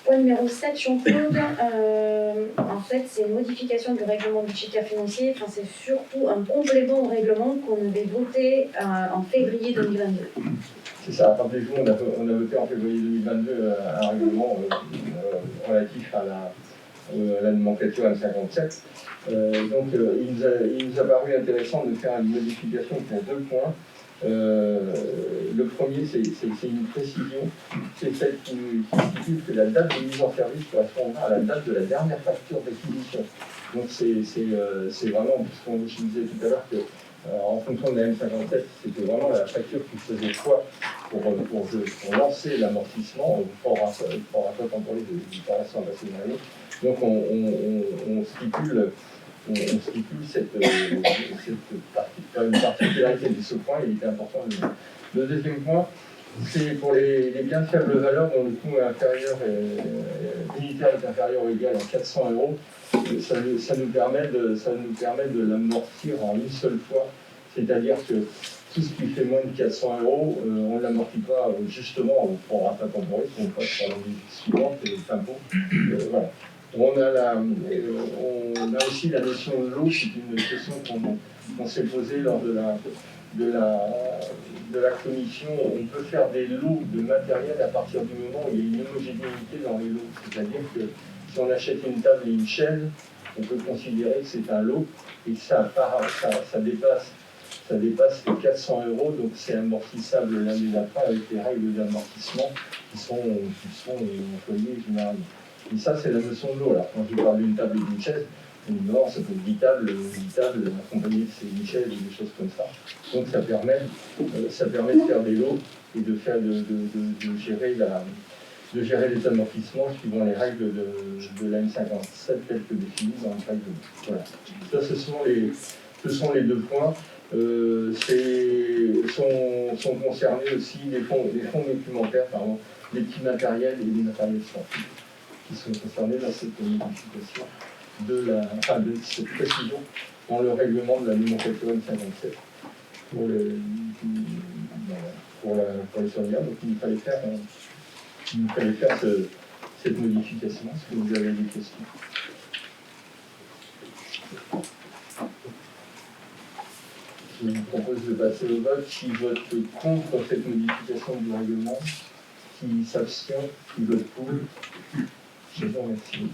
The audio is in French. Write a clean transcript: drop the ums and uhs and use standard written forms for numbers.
Point numéro 7, Jean-Claude. En fait, c'est une modification du règlement budgétaire financier. Enfin, c'est surtout un complément au règlement qu'on avait voté en février 2022. C'est ça, rappelez-vous, on a voté en février 2022 un règlement relatif à la nomenclature M57. Donc il nous a paru intéressant de faire une modification qui a 2 points. Le premier, c'est une précision, c'est celle qui stipule que la date de mise en service correspondra à la date de la dernière facture d'acquisition. Donc c'est vraiment, puisqu'on je disais tout à l'heure que en fonction de la M57, c'était vraiment la facture qui faisait foi pour lancer l'amortissement, pour rapport temporel de l'opération à passer de l'année. Donc on stipule une particularité de ce point, il était important de le dire. Le deuxième point, c'est pour les biens de faible valeur dont le coût unitaire est inférieur ou égal à 400 €. Ça nous permet de l'amortir en une seule fois, c'est-à-dire que tout ce qui fait moins de 400 €, on ne l'amortit pas justement au prorata temporis, on passe par la musique suivante, l'impôt. Voilà. On a aussi la notion de lot, c'est une question qu'on s'est posée lors de la commission. On peut faire des lots de matériel à partir du moment où il y a une homogénéité dans les lots. C'est-à-dire que si on achète une table et une chaise, on peut considérer que c'est un lot et ça dépasse les 400 €, donc c'est amortissable l'année d'après avec les règles d'amortissement qui sont employées généralement. Et ça, c'est la notion de l'eau. Alors, quand je parle d'une table et d'une chaise, évidemment, ça peut être 10 tables accompagnées de ces chaises ou des choses comme ça. Donc, ça permet de faire des lots et de gérer les amortissements suivant les règles de la M57 telles que définies dans le règlement. Voilà. Ça, ce sont les 2 points. Sont concernés aussi les fonds documentaires, les petits matériels et les matériels sportifs qui sont concernés dans cette modification de cette précision dans le règlement de la nomenclature M57 pour les surveillants. Donc il nous fallait faire cette modification. Est-ce que vous avez des questions? Je vous propose de passer au vote. Qui vote contre cette modification du règlement? Qui s'abstient? Qui vote pour? Je vous remercie.